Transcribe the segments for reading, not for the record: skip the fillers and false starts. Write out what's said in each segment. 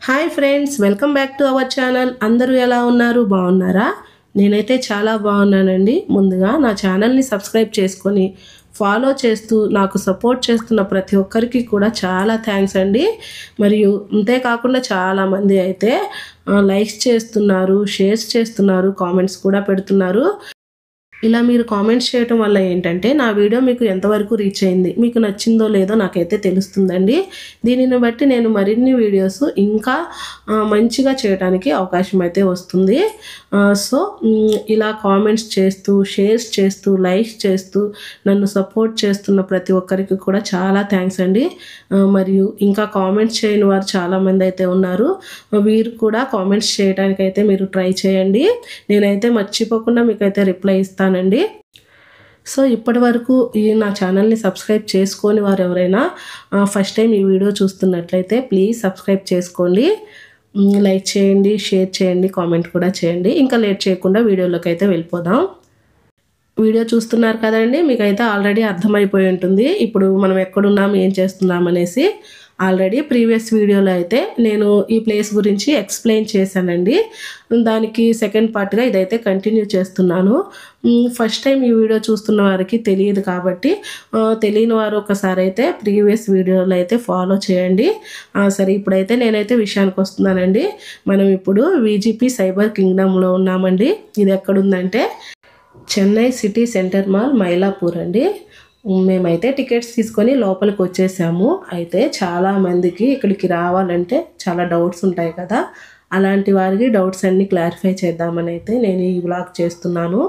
Hi friends, welcome back to our channel. అందరూ ఎలా ఉన్నారు? బాగున్నారా? నేనైతే చాలా బాగున్నానండి. ముందుగా నా ఛానల్ని సబ్స్క్రైబ్ చేసుకొని ఫాలో చేస్తూ నాకు సపోర్ట్ చేస్తున్న ప్రతి ఒక్కరికి కూడా చాలా థ్యాంక్స్ అండి. మరియు అంతేకాకుండా చాలామంది అయితే లైక్స్ చేస్తున్నారు, షేర్స్ చేస్తున్నారు, కామెంట్స్ కూడా పెడుతున్నారు. ఇలా మీరు కామెంట్స్ చేయటం వల్ల ఏంటంటే నా వీడియో మీకు ఎంతవరకు రీచ్ అయింది, మీకు నచ్చిందో లేదో నాకైతే తెలుస్తుందండి. దీనిని బట్టి నేను మరిన్ని వీడియోస్ ఇంకా మంచిగా చేయడానికి అవకాశం అయితే వస్తుంది. సో ఇలా కామెంట్స్ చేస్తూ, షేర్స్ చేస్తూ, లైక్స్ చేస్తూ నన్ను సపోర్ట్ చేస్తున్న ప్రతి ఒక్కరికి కూడా చాలా థ్యాంక్స్ అండి. మరియు ఇంకా కామెంట్స్ చేయని వారు చాలామంది అయితే ఉన్నారు. వీరు కూడా కామెంట్స్ చేయడానికైతే మీరు ట్రై చేయండి. నేనైతే మర్చిపోకుండా మీకైతే రిప్లై ఇస్తానండి. సో ఇప్పటి వరకు నా ఛానల్ని సబ్స్క్రైబ్ చేసుకొని వారు ఎవరైనా ఫస్ట్ టైం ఈ వీడియో చూస్తున్నట్లయితే ప్లీజ్ సబ్స్క్రైబ్ చేసుకోండి, లైక్ చేయండి, షేర్ చేయండి, కామెంట్ కూడా చేయండి. ఇంకా లేట్ చేయకుండా వీడియోలోకి అయితే వెళ్ళిపోదాం. వీడియో చూస్తున్నారు కదండి, మీకైతే ఆల్రెడీ అర్థమైపోయి ఉంటుంది ఇప్పుడు మనం ఎక్కడున్నాం, ఏం చేస్తున్నాం అనేసి. ఆల్రెడీ ప్రీవియస్ వీడియోలో అయితే నేను ఈ ప్లేస్ గురించి ఎక్స్ప్లెయిన్ చేశానండి. దానికి సెకండ్ పార్ట్గా ఇదైతే కంటిన్యూ చేస్తున్నాను. ఫస్ట్ టైం ఈ వీడియో చూస్తున్న వారికి తెలియదు కాబట్టి తెలియని వారు ఒకసారి అయితే ప్రీవియస్ వీడియోలో అయితే ఫాలో చేయండి. సరే, ఇప్పుడైతే నేనైతే విషయానికి వస్తున్నానండి. మనం ఇప్పుడు విజిపి సైబర్ కింగ్డమ్లో ఉన్నామండి. ఇది ఎక్కడుందంటే Chennai city centre mall, Mylapore అండి. మేమైతే టికెట్స్ తీసుకొని లోపలికి వచ్చేసాము. అయితే చాలామందికి ఇక్కడికి రావాలంటే చాలా డౌట్స్ ఉంటాయి కదా, అలాంటి వారికి డౌట్స్ అన్నీ క్లారిఫై చేద్దామని అయితే నేను ఈ వ్లాగ్ చేస్తున్నాను.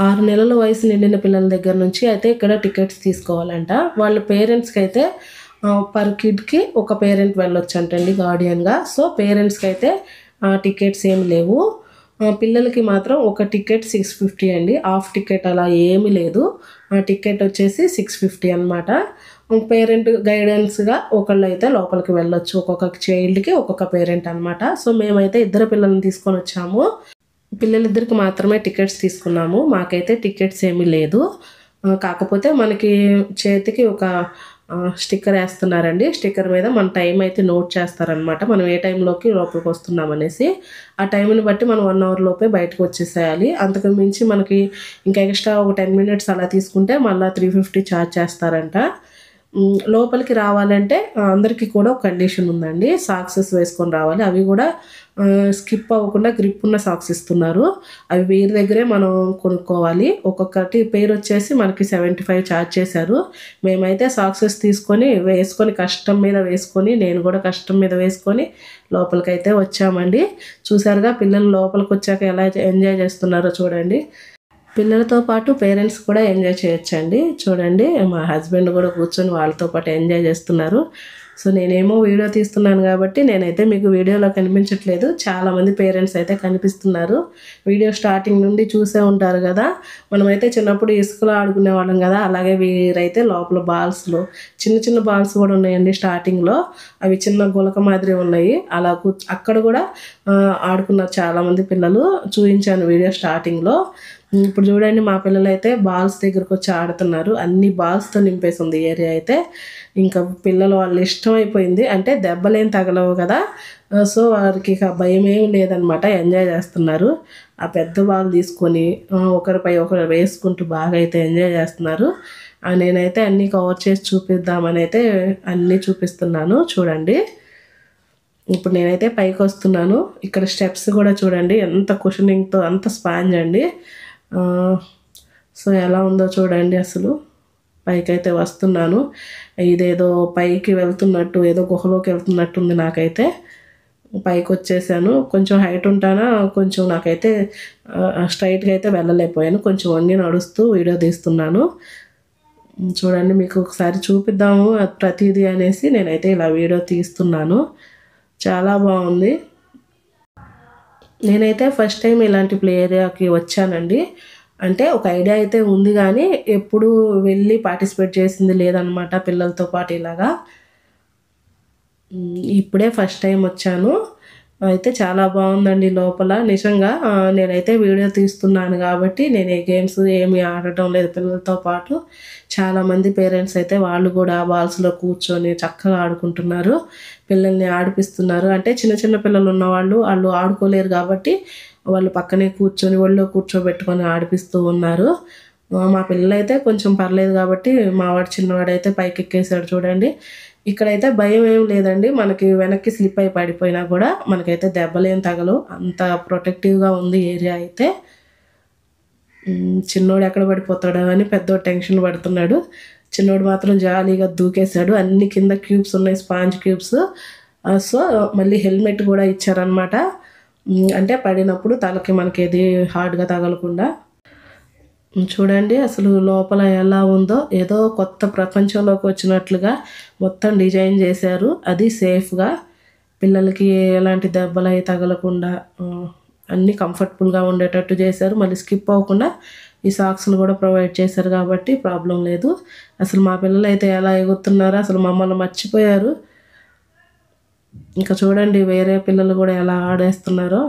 6 నెలల వయసు నిండిన పిల్లల దగ్గర నుంచి అయితే ఇక్కడ టికెట్స్ తీసుకోవాలంట. వాళ్ళ పేరెంట్స్కి అయితే పర్ కిడ్కి ఒక పేరెంట్ వెళ్ళొచ్చంటండి గార్డియన్గా. సో పేరెంట్స్కి అయితే టికెట్స్ ఏమి లేవు. పిల్లలకి మాత్రం ఒక టికెట్ 650 అండి. హాఫ్ టికెట్ అలా ఏమీ లేదు. టికెట్ వచ్చేసి 650 అనమాట. పేరెంట్ గైడెన్స్గా ఒకళ్ళు అయితే లోపలికి వెళ్ళొచ్చు. ఒక్కొక్క చైల్డ్కి ఒక్కొక్క పేరెంట్ అనమాట. సో మేమైతే 2 పిల్లల్ని తీసుకొని వచ్చాము. పిల్లలిద్దరికి మాత్రమే టికెట్స్ తీసుకున్నాము. మాకైతే టికెట్స్ ఏమీ లేదు. కాకపోతే మనకి చేతికి ఒక స్టిక్కర్ వేస్తున్నారండి. స్టిక్కర్ మీద మన టైం అయితే నోట్ చేస్తారనమాట. మనం ఏ టైంలోకి లోపలికి వస్తున్నాం అనేసి. ఆ టైంని బట్టి మనం 1 అవర్ లోపే బయటకు వచ్చేసేయాలి. అంతకు మించి మనకి ఇంకా ఎక్స్ట్రా ఒక 10 మినిట్స్ అలా తీసుకుంటే మళ్ళీ 350 ఛార్జ్ చేస్తారంట. లోపలికి రావాలంటే అందరికీ కూడా ఒక కండిషన్ ఉందండి. సాక్సెస్ వేసుకొని రావాలి. అవి కూడా స్కిప్ అవ్వకుండా గ్రిప్ ఉన్న సాక్స్ ఇస్తున్నారు. అవి వీరి దగ్గరే మనం కొనుక్కోవాలి. ఒక్కొక్కటి పేరు వచ్చేసి మనకి 75 ఛార్జ్ చేశారు. మేమైతే సాక్సెస్ తీసుకొని వేసుకొని కష్టం మీద వేసుకొని, నేను కూడా కష్టం మీద వేసుకొని లోపలికైతే వచ్చామండి. చూసారుగా పిల్లలు లోపలికి వచ్చాక ఎలా ఎంజాయ్ చేస్తున్నారో చూడండి. పిల్లలతో పాటు పేరెంట్స్ కూడా ఎంజాయ్ చేయొచ్చండి. చూడండి, మా హస్బెండ్ కూడా కూర్చొని వాళ్ళతో పాటు ఎంజాయ్ చేస్తున్నారు. సో నేనేమో వీడియో తీస్తున్నాను కాబట్టి నేనైతే మీకు వీడియోలో కనిపించట్లేదు. చాలామంది పేరెంట్స్ అయితే కనిపిస్తున్నారు. వీడియో స్టార్టింగ్ నుండి చూసే ఉంటారు కదా. మనమైతే చిన్నప్పుడు ఇసుకలో ఆడుకునే వాళ్ళం కదా, అలాగే వీరైతే లోపల బాల్స్లో చిన్న చిన్న బాల్స్ కూడా ఉన్నాయండి. స్టార్టింగ్లో అవి చిన్న గులక మాదిరి ఉన్నాయి. అలా అక్కడ కూడా ఆడుకున్నారు చాలామంది పిల్లలు. చూపించాను వీడియో స్టార్టింగ్లో. ఇప్పుడు చూడండి, మా పిల్లలు అయితే బాల్స్ దగ్గరకు వచ్చి ఆడుతున్నారు. అన్ని బాల్స్తో నింపేసింది ఏరియా అయితే. ఇంకా పిల్లలు వాళ్ళు ఇష్టం అయిపోయింది. అంటే దెబ్బలేం తగలవు కదా, సో వారికి ఇక భయం ఏమి లేదనమాట. ఎంజాయ్ చేస్తున్నారు. ఆ పెద్ద బాల్ తీసుకొని ఒకరిపై ఒకరు వేసుకుంటూ బాగా అయితే ఎంజాయ్ చేస్తున్నారు. నేనైతే అన్నీ కవర్ చేసి చూపిద్దామని అయితే అన్నీ చూపిస్తున్నాను. చూడండి, ఇప్పుడు నేనైతే పైకి వస్తున్నాను. ఇక్కడ స్టెప్స్ కూడా చూడండి ఎంత కుషనింగ్తో, అంత స్పాంజ్ అండి. సో ఎలా ఉందో చూడండి. అసలు పైకైతే వస్తున్నాను. ఇదేదో పైకి వెళ్తున్నట్టు, ఏదో గుహలోకి వెళ్తున్నట్టు ఉంది నాకైతే. పైకి వచ్చేసాను. కొంచెం హైట్ ఉంటానా, కొంచెం నాకైతే స్ట్రైట్గా అయితే వెళ్ళలేకపోయాను. కొంచెం వంగి నడుస్తూ వీడియో తీస్తున్నాను. చూడండి, మీకు ఒకసారి చూపిద్దాము ప్రతిదీ అనేసి నేనైతే ఇలా వీడియో తీస్తున్నాను. చాలా బాగుంది. నేనైతే ఫస్ట్ టైం ఇలాంటి ప్లే ఏరియాకి వచ్చానండి. అంటే ఒక ఐడియా అయితే ఉంది కానీ ఎప్పుడు వెళ్ళి పార్టిసిపేట్ చేసింది లేదనమాట పిల్లలతో పాటు ఇలాగా. ఇప్పుడే ఫస్ట్ టైం వచ్చాను. అయితే చాలా బాగుందండి లోపల నిజంగా. నేనైతే వీడియో తీస్తున్నాను కాబట్టి నేను ఏ గేమ్స్ ఏమీ ఆడటం లేదు పిల్లలతో పాటు. చాలామంది పేరెంట్స్ అయితే వాళ్ళు కూడా బాల్స్లో కూర్చొని చక్కగా ఆడుకుంటున్నారు, పిల్లల్ని ఆడిపిస్తున్నారు. అంటే చిన్న చిన్న పిల్లలు ఉన్నవాళ్ళు వాళ్ళు ఆడుకోలేరు కాబట్టి వాళ్ళు పక్కనే కూర్చొని ఒళ్ళో కూర్చోబెట్టుకొని ఆడిపిస్తూ ఉన్నారు. మా పిల్లలైతే కొంచెం పర్లేదు కాబట్టి మావాడు చిన్నవాడైతే పైకి ఎక్కేసాడు చూడండి. ఇక్కడైతే భయం ఏం లేదండి, మనకి వెనక్కి స్లిప్ అయి పడిపోయినా కూడా మనకైతే దెబ్బలేం తగలవు, అంత ప్రొటెక్టివ్గా ఉంది ఏరియా అయితే. చిన్నోడు ఎక్కడ పడిపోతాడో అని పెద్దోడు టెన్షన్ పడుతున్నాడు. చిన్నోడు మాత్రం జాలీగా దూకేశాడు. అన్ని కింద క్యూబ్స్ ఉన్నాయి, స్పాంజ్ క్యూబ్స్. సో మళ్ళీ హెల్మెట్ కూడా ఇచ్చారనమాట, అంటే పడినప్పుడు తలకి మనకి ఏది హార్డ్గా తగలకుండా. చూడండి అసలు లోపల ఎలా ఉందో, ఏదో కొత్త ప్రపంచంలోకి వచ్చినట్లుగా మొత్తం డిజైన్ చేశారు. అది సేఫ్గా పిల్లలకి ఎలాంటి దెబ్బలు అవి తగలకుండా అన్నీ కంఫర్టబుల్గా ఉండేటట్టు చేశారు. మళ్ళీ స్కిప్ అవ్వకుండా ఈ సాక్స్లు కూడా ప్రొవైడ్ చేశారు కాబట్టి ప్రాబ్లం లేదు. అసలు మా పిల్లలు అయితే ఎలా ఎగురుతున్నారో, అసలు మమ్మల్ని మర్చిపోయారు. ఇంకా చూడండి వేరే పిల్లలు కూడా ఎలా ఆడేస్తున్నారో.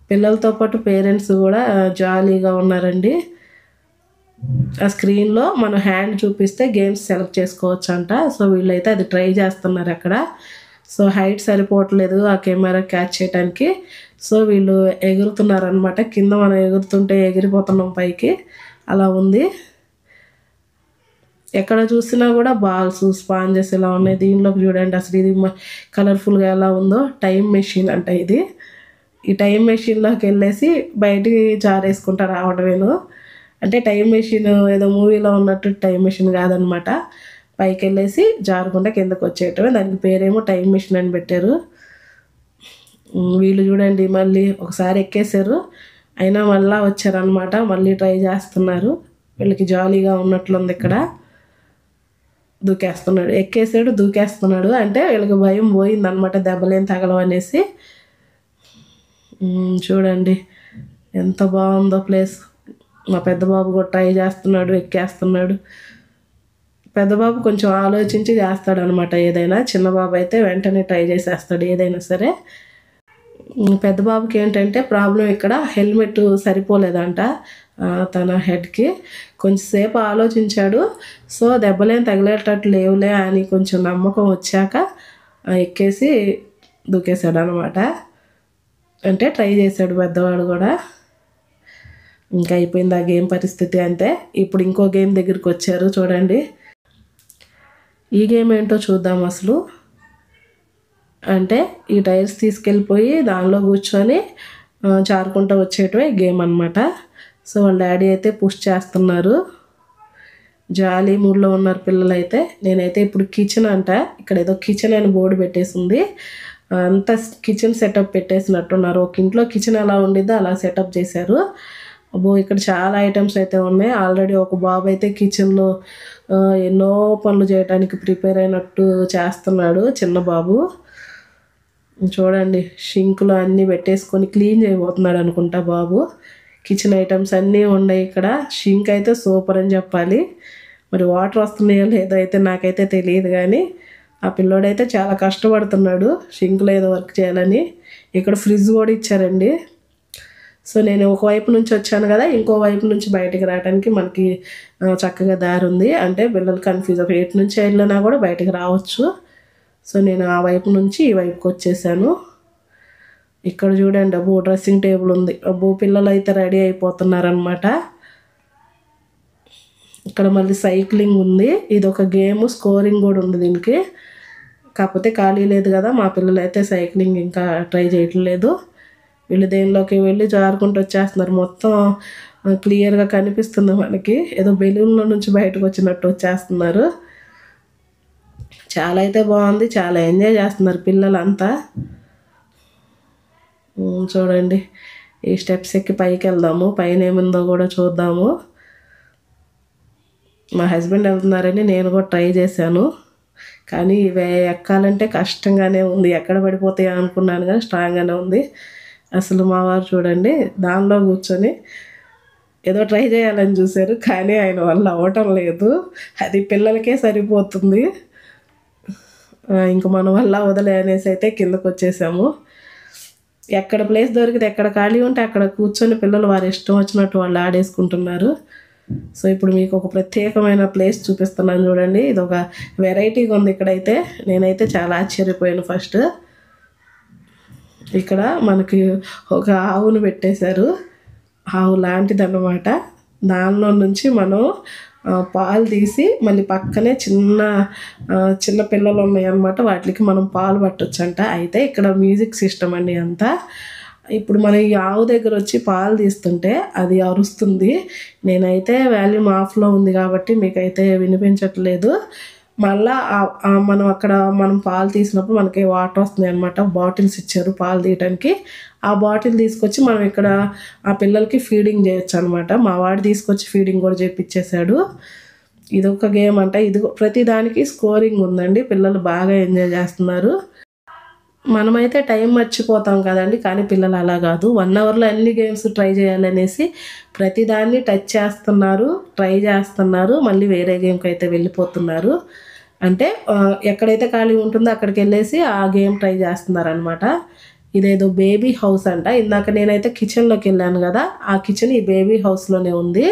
పిల్లలతో పాటు పేరెంట్స్ కూడా జాలీగా ఉన్నారండి. ఆ స్క్రీన్లో మన హ్యాండ్ చూపిస్తే గేమ్స్ సెలెక్ట్ చేసుకోవచ్చు అంట. సో వీళ్ళైతే అది ట్రై చేస్తున్నారు అక్కడ. సో హైట్ సరిపోవట్లేదు ఆ కెమెరా క్యాచ్ చేయడానికి. సో వీళ్ళు ఎగురుతున్నారనమాట. కింద మనం ఎగురుతుంటే ఎగిరిపోతున్నాం పైకి, అలా ఉంది. ఎక్కడ చూసినా కూడా బాల్స్, స్పాంజెస్ ఇలా ఉన్నాయి. దీనిలోకి చూడండి అసలు ఇది కలర్ఫుల్గా ఎలా ఉందో. టైం మెషిన్ అంట ఇది. ఈ టైం మెషిన్లోకి వెళ్ళేసి బయటికి జారేసుకుంటా రావడమేను. అంటే టైం మెషిన్ ఏదో మూవీలో ఉన్నట్టు టైం మెషిన్ కాదనమాట. పైకి వెళ్ళేసి జారుకుంటే కిందకు వచ్చేయటమే. దానికి పేరేమో టైం మెషిన్ అని పెట్టారు. వీళ్ళు చూడండి మళ్ళీ ఒకసారి ఎక్కేసారు, అయినా మళ్ళీ వచ్చారనమాట. మళ్ళీ ట్రై చేస్తున్నారు. వీళ్ళకి జాలీగా ఉన్నట్లుంది. ఇక్కడ దూకేస్తున్నాడు, ఎక్కేసాడు దూకేస్తున్నాడు. అంటే వీళ్ళకి భయం పోయిందనమాట, దెబ్బలేం తగలవు అనేసి. చూడండి ఎంత బాగుందో ప్లేస్. మా పెద్ద బాబు కూడా ట్రై చేస్తున్నాడు, ఎక్కేస్తున్నాడు. పెద్ద బాబు కొంచెం ఆలోచించి చేస్తాడు అనమాట ఏదైనా. చిన్న బాబు అయితే వెంటనే ట్రై చేసేస్తాడు ఏదైనా సరే. పెద్ద బాబుకి ఏంటంటే ప్రాబ్లం ఇక్కడ హెల్మెట్ సరిపోలేదంట తన హెడ్కి. కొంచెంసేపు ఆలోచించాడు. సో దెబ్బలేం తగిలేటట్టు లేవులే అని కొంచెం నమ్మకం వచ్చాక ఎక్కేసి దూకేశాడు అనమాట. అంటే ట్రై చేశాడు పెద్దవాడు కూడా. ఇంకా అయిపోయింది ఆ గేమ్ పరిస్థితి అంతే. ఇప్పుడు ఇంకో గేమ్ దగ్గరికి వచ్చారు చూడండి. ఈ గేమ్ ఏంటో చూద్దాం అసలు. అంటే ఈ టైర్స్ తీసుకెళ్ళిపోయి దానిలో కూర్చొని జారుకుంటూ వచ్చేటమే గేమ్ అనమాట. సో వాళ్ళ డాడీ అయితే పుష్ చేస్తున్నారు. జాలీ మూడ్లో ఉన్నారు పిల్లలైతే. నేనైతే ఇప్పుడు కిచెన్ అంట, ఇక్కడ ఏదో కిచెన్ అని బోర్డు పెట్టేసింది. అంతా కిచెన్ సెటప్ పెట్టేసినట్టున్నారు. ఒక ఇంట్లో కిచెన్ ఎలా ఉండిద్దో అలా సెటప్ చేశారు. అబ్బో ఇక్కడ చాలా ఐటమ్స్ అయితే ఉన్నాయి. ఆల్రెడీ ఒక బాబు అయితే కిచెన్లో ఎన్నో పనులు చేయడానికి ప్రిపేర్ అయినట్టు చేస్తున్నాడు చిన్న బాబు. చూడండి షింక్లో అన్నీ పెట్టేసుకొని క్లీన్ చేయబోతున్నాడు అనుకుంటా బాబు. కిచెన్ ఐటమ్స్ అన్నీ ఉన్నాయి ఇక్కడ. షింక్ అయితే సూపర్ అని చెప్పాలి. మరి వాటర్ వస్తున్నాయో లేదో అయితే నాకైతే తెలియదు, కానీ ఆ పిల్లోడైతే చాలా కష్టపడుతున్నాడు షింక్లో ఏదో వర్క్ చేయాలని. ఇక్కడ ఫ్రిడ్జ్ కూడా ఇచ్చారండి. సో నేను ఒకవైపు నుంచి వచ్చాను కదా, ఇంకో వైపు నుంచి బయటికి రావడానికి మనకి చక్కగా దారి ఉంది. అంటే పిల్లలు కన్ఫ్యూజ్ ఒక ఎటు నుంచి వెళ్ళినా కూడా బయటికి రావచ్చు. సో నేను ఆ వైపు నుంచి ఈ వైపుకి వచ్చేసాను. ఇక్కడ చూడండి అబ్బో డ్రెస్సింగ్ టేబుల్ ఉంది. అబ్బో పిల్లలు అయితే రెడీ అయిపోతున్నారనమాట. ఇక్కడ మళ్ళీ సైక్లింగ్ ఉంది. ఇది ఒక గేమ్, స్కోరింగ్ కూడా ఉంది దీనికి. కాకపోతే ఖాళీ లేదు కదా, మా పిల్లలు అయితే సైక్లింగ్ ఇంకా ట్రై చేయట్లేదు. వీళ్ళు దేనిలోకి వెళ్ళి జారుకుంటూ వచ్చేస్తున్నారు. మొత్తం క్లియర్గా కనిపిస్తుంది మనకి, ఏదో బెలూన్లో నుంచి బయటకు వచ్చినట్టు వచ్చేస్తున్నారు. చాలా అయితే బాగుంది, చాలా ఎంజాయ్ చేస్తున్నారు పిల్లలంతా. చూడండి ఈ స్టెప్స్ ఎక్కి పైకి వెళ్దాము, పైన ఏముందో కూడా చూద్దాము. మా హస్బెండ్ వెళ్తున్నారని నేను కూడా ట్రై చేశాను, కానీ ఇవి ఎక్కాలంటే కష్టంగానే ఉంది. ఎక్కడ పడిపోతాయో అనుకున్నాను కానీ స్ట్రాంగ్గానే ఉంది. అసలు మా వారు చూడండి దానిలో కూర్చొని ఏదో ట్రై చేయాలని చూశారు, కానీ ఆయన వల్ల అవ్వటం లేదు. అది పిల్లలకే సరిపోతుంది. ఇంక మన వల్ల వదలే అనేసి అయితే కిందకు వచ్చేసాము. ఎక్కడ ప్లేస్ దొరికితే ఎక్కడ ఖాళీ ఉంటే అక్కడ కూర్చొని పిల్లలు వారి ఇష్టం వచ్చినట్టు వాళ్ళు ఆడేసుకుంటున్నారు. సో ఇప్పుడు మీకు ఒక ప్రత్యేకమైన ప్లేస్ చూపిస్తున్నాను చూడండి. ఇది ఒక వెరైటీగా ఉంది ఇక్కడైతే. నేనైతే చాలా ఆశ్చర్యపోయాను ఫస్ట్. ఇక్కడ మనకి ఒక ఆవును పెట్టేశారు. ఆవు లాంటిదన్నమాట. దానిలో నుంచి మనం పాలు తీసి మళ్ళీ పక్కనే చిన్న పిల్లలు ఉన్నాయి అన్నమాట. వాటికి మనం పాలు పట్టొచ్చంట. అయితే ఇక్కడ మ్యూజిక్ సిస్టమ్ అండి అంతా. ఇప్పుడు మనం ఈ ఆవు దగ్గర వచ్చి పాలు తీస్తుంటే అది అరుస్తుంది. నేనైతే వాల్యూమ్ ఆఫ్లో ఉంది కాబట్టి మీకైతే వినిపించట్లేదు. మళ్ళా మనం పాలు తీసినప్పుడు మనకి వాటర్ వస్తున్నాయి అనమాట. బాటిల్స్ ఇచ్చారు పాలు తీయడానికి. ఆ బాటిల్ తీసుకొచ్చి మనం ఇక్కడ ఆ పిల్లలకి ఫీడింగ్ చేయొచ్చు అనమాట. మా వాడు తీసుకొచ్చి ఫీడింగ్ కూడా చేయించేశాడు. ఇదొక గేమ్ అంట. ఇది ప్రతిదానికి స్కోరింగ్ ఉందండి. పిల్లలు బాగా ఎంజాయ్ చేస్తున్నారు. మనమైతే టైం మర్చిపోతాం కదండి, కానీ పిల్లలు అలా కాదు. 1 అవర్లో అన్ని గేమ్స్ ట్రై చేయాలనేసి ప్రతిదాన్ని టచ్ చేస్తున్నారు, ట్రై చేస్తున్నారు, మళ్ళీ వేరే గేమ్కి అయితే వెళ్ళిపోతున్నారు. అంటే ఎక్కడైతే ఖాళీ ఉంటుందో అక్కడికి వెళ్ళేసి ఆ గేమ్ ట్రై చేస్తున్నారు అనమాట. ఇదేదో బేబీ హౌస్ అంట. ఇందాక నేనైతే కిచెన్లోకి వెళ్ళాను కదా, ఆ కిచెన్ ఈ బేబీ హౌస్లోనే ఉంది.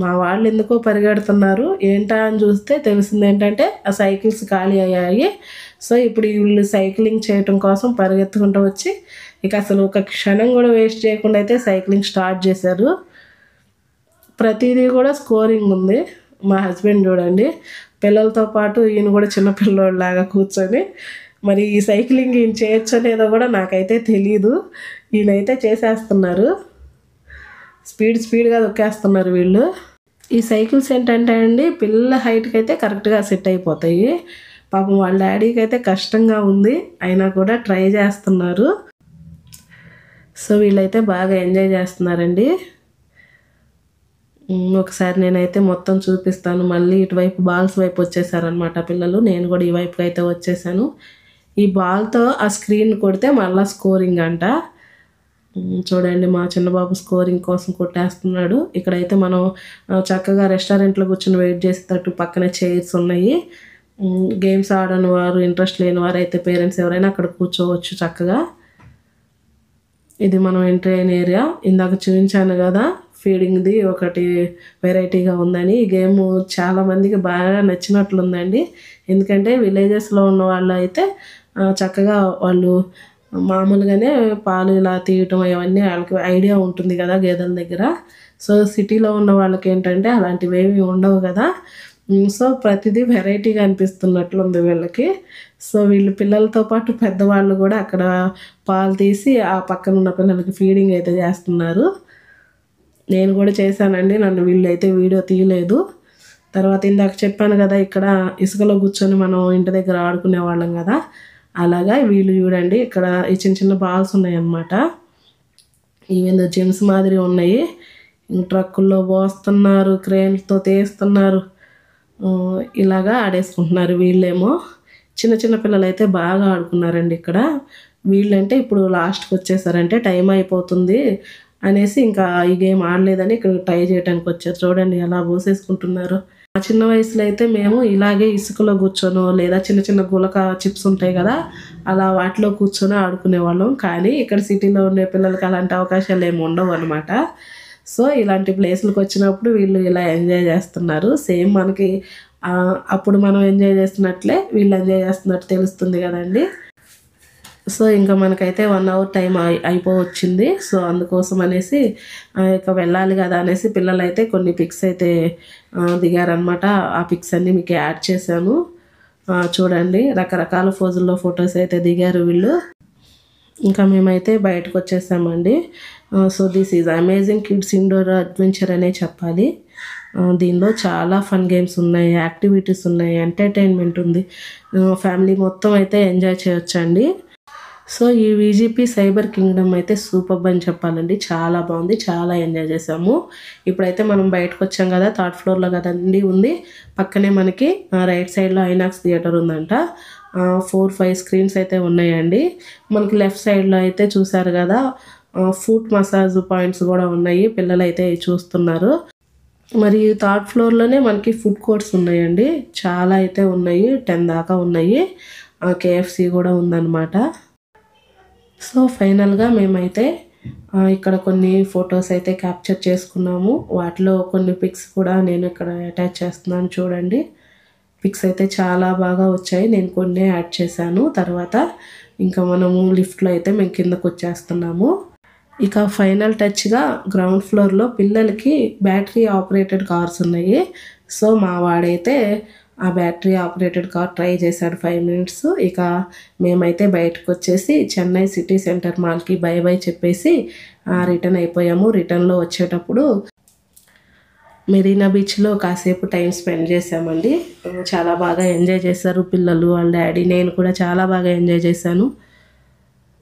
మా వాళ్ళు ఎందుకో పరిగెడుతున్నారు. ఏంటా అని చూస్తే తెలిసింది ఏంటంటే ఆ సైకిల్స్ ఖాళీ అయ్యాయి. సో ఇప్పుడు వీళ్ళు సైక్లింగ్ చేయటం కోసం పరిగెత్తుకుంటూ వచ్చి ఇక అసలు ఒక క్షణం కూడా వేస్ట్ చేయకుండా అయితే సైక్లింగ్ స్టార్ట్ చేశారు. ప్రతిదీ కూడా స్కోరింగ్ ఉంది. మా హస్బెండ్ చూడండి, పిల్లలతో పాటు ఈయన కూడా చిన్న పిల్లోళ్ళలాగా కూర్చొని మరి ఈ సైక్లింగ్ ఈయన చేయొచ్చో లేదో కూడా నాకైతే తెలీదు. ఈయనైతే చేసేస్తున్నారు. స్పీడ్గా దొక్కేస్తున్నారు వీళ్ళు. ఈ సైకిల్స్ ఏంటంటే అండి పిల్లల హైట్కి అయితే కరెక్ట్గా సెట్ అయిపోతాయి. పాపం వాళ్ళ డాడీకి అయితే కష్టంగా ఉంది, అయినా కూడా ట్రై చేస్తున్నారు. సో వీళ్ళైతే బాగా ఎంజాయ్ చేస్తున్నారండి. ఒకసారి నేనైతే మొత్తం చూపిస్తాను. మళ్ళీ ఇటువైపు బాల్స్ వైపు వచ్చేసారనమాట పిల్లలు. నేను కూడా ఈ వైపుకి అయితే వచ్చేసాను. ఈ బాల్తో ఆ స్క్రీన్ కొడితే మళ్ళీ స్కోరింగ్ అంట. చూడండి మా చిన్నబాబు స్కోరింగ్ కోసం కొట్టేస్తున్నాడు. ఇక్కడైతే మనం చక్కగా రెస్టారెంట్లో కూర్చొని వెయిట్ చేసేటట్టు పక్కనే చైర్స్ ఉన్నాయి. గేమ్స్ ఆడని వారు, ఇంట్రెస్ట్ లేని వారు అయితే పేరెంట్స్ ఎవరైనా అక్కడ కూర్చోవచ్చు చక్కగా. ఇది మనం ఎంట్రీ అయిన ఏరియా. ఇందాక చూపించాను కదా ఫీడింగ్ది ఒకటి వెరైటీగా ఉందని. ఈ గేమ్ చాలామందికి బాగా నచ్చినట్లుందండి. ఎందుకంటే విలేజెస్లో ఉన్న వాళ్ళు అయితే చక్కగా వాళ్ళు మామూలుగానే పాలు ఇలా తీయటం అవన్నీ వాళ్ళకి ఐడియా ఉంటుంది కదా గేదెల దగ్గర. సో సిటీలో ఉన్న వాళ్ళకి ఏంటంటే అలాంటివి ఏమీ ఉండవు కదా. సో ప్రతిదీ వెరైటీగా అనిపిస్తున్నట్లుంది వీళ్ళకి. సో వీళ్ళు పిల్లలతో పాటు పెద్దవాళ్ళు కూడా అక్కడ పాలు తీసి ఆ పక్కన ఉన్న పిల్లలకి ఫీడింగ్ అయితే చేస్తున్నారు. నేను కూడా చేశానండి. నన్ను వీళ్ళు అయితే వీడియో తీయలేదు. తర్వాత ఇందాక చెప్పాను కదా ఇక్కడ ఇసుకలో కూర్చొని మనం ఇంటి దగ్గర ఆడుకునే వాళ్ళం కదా, అలాగా వీళ్ళు చూడండి ఇక్కడ ఈ చిన్న బాల్స్ ఉన్నాయి అన్నమాట. ఇవేందో జిమ్స్ మాదిరి ఉన్నాయి. ట్రక్కుల్లో పోస్తున్నారు, క్రేన్తో తీస్తున్నారు, ఇలాగా ఆడేసుకుంటున్నారు. వీళ్ళేమో చిన్న పిల్లలు అయితే బాగా ఆడుకున్నారండి ఇక్కడ. వీళ్ళంటే ఇప్పుడు లాస్ట్కి వచ్చేసారంటే టైం అయిపోతుంది అనేసి ఇంకా ఈ గేమ్ ఆడలేదని ఇక్కడ ట్రై చేయడానికి వచ్చారు. చూడండి ఎలా పోసేసుకుంటున్నారు. ఆ చిన్న వయసులో అయితే మేము ఇలాగే ఇసుకలో కూర్చొనో లేదా చిన్న గులక చిప్స్ ఉంటాయి కదా అలా వాటిలో కూర్చొని ఆడుకునేవాళ్ళం. కానీ ఇక్కడ సిటీలో ఉండే పిల్లలకి అలాంటి అవకాశాలు ఏమి ఉండవు అనమాట. సో ఇలాంటి ప్లేస్లకు వచ్చినప్పుడు వీళ్ళు ఇలా ఎంజాయ్ చేస్తున్నారు. సేమ్ మనకి అప్పుడు మనం ఎంజాయ్ చేస్తున్నట్లే వీళ్ళు ఎంజాయ్ చేస్తున్నట్టు తెలుస్తుంది కదండి. సో ఇంకా మనకైతే 1 అవర్ టైం అయిపోవచ్చింది. సో అందుకోసం అనేసి ఇక వెళ్ళాలి కదా అనేసి పిల్లలు అయితే కొన్ని పిక్స్ అయితే దిగారనమాట. ఆ పిక్స్ అన్నీ మీకు యాడ్ చేశాను చూడండి. రకరకాల ఫోజుల్లో ఫొటోస్ అయితే దిగారు వీళ్ళు. ఇంకా మేమైతే బయటకు వచ్చేసామండి. So this is amazing kids indoor adventure అనే చెప్పాలి. దీనిలో చాలా ఫన్ గేమ్స్ ఉన్నాయి, యాక్టివిటీస్ ఉన్నాయి, ఎంటర్టైన్మెంట్ ఉంది. ఫ్యామిలీ మొత్తం అయితే ఎంజాయ్ చేయొచ్చండి. సో ఈ విజిపి సైబర్ కింగ్డమ్ అయితే సూపర్ అని చెప్పాలండి. చాలా బాగుంది, చాలా ఎంజాయ్ చేసాము. ఇప్పుడైతే మనం బయటకు వచ్చాం కదా, 3rd ఫ్లోర్లో కదండి ఉంది. పక్కనే మనకి రైట్ సైడ్లో ఐనాక్స్ థియేటర్ ఉందంట. 4-5 స్క్రీన్స్ అయితే ఉన్నాయండి. మనకి లెఫ్ట్ సైడ్లో అయితే చూసారు కదా ఫుట్ మసాజ్ పాయింట్స్ కూడా ఉన్నాయి. పిల్లలు అయితే చూస్తున్నారు. మరి 3rd ఫ్లోర్లోనే మనకి ఫుడ్ కోర్ట్స్ ఉన్నాయండి. చాలా అయితే ఉన్నాయి, 10 దాకా ఉన్నాయి. KFC కూడా ఉందన్నమాట. సో ఫైనల్గా మేమైతే ఇక్కడ కొన్ని ఫొటోస్ అయితే క్యాప్చర్ చేసుకున్నాము. వాటిలో కొన్ని పిక్స్ కూడా నేను ఇక్కడ అటాచ్ చేస్తున్నాను చూడండి. పిక్స్ అయితే చాలా బాగా వచ్చాయి. నేను కొన్ని యాడ్ చేశాను. తర్వాత ఇంకా మనము లిఫ్ట్లో అయితే మేము కిందకు వచ్చేస్తున్నాము. ఇక ఫైనల్ టచ్గా గ్రౌండ్ ఫ్లోర్లో పిల్లలకి బ్యాటరీ ఆపరేటెడ్ కార్స్ ఉన్నాయి. సో మా వాడైతే ఆ బ్యాటరీ ఆపరేటెడ్ కార్ ట్రై చేశాడు 5 మినిట్స్. ఇక మేమైతే బయటకు వచ్చేసి చెన్నై సిటీ సెంటర్ మాల్కి బై బై చెప్పేసి రిటర్న్ అయిపోయాము. రిటర్న్లో వచ్చేటప్పుడు మెరీనా బీచ్లో కాసేపు టైం స్పెండ్ చేసామండి. చాలా బాగా ఎంజాయ్ చేశారు పిల్లలు, వాళ్ళ డాడీ, నేను కూడా చాలా బాగా ఎంజాయ్ చేశాను.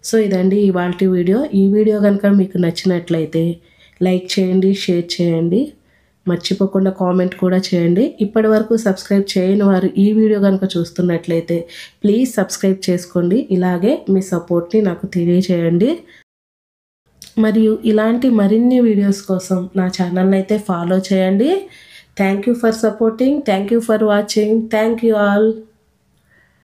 సో ఇదండి ఇవాల్టి వీడియో. ఈ వీడియో కనుక మీకు నచ్చినట్లయితే లైక్ చేయండి, షేర్ చేయండి, మర్చిపోకుండా కామెంట్ కూడా చేయండి. ఇప్పటి వరకు సబ్స్క్రైబ్ చేయని వారు ఈ వీడియో కనుక చూస్తున్నట్లయితే ప్లీజ్ సబ్స్క్రైబ్ చేసుకోండి. ఇలాగే మీ సపోర్ట్ని నాకు తెలియచేయండి. మరియు ఇలాంటి మరిన్ని వీడియోస్ కోసం నా ఛానల్ని అయితే ఫాలో చేయండి. Thank you for supporting. Thank you for watching. Thank you all.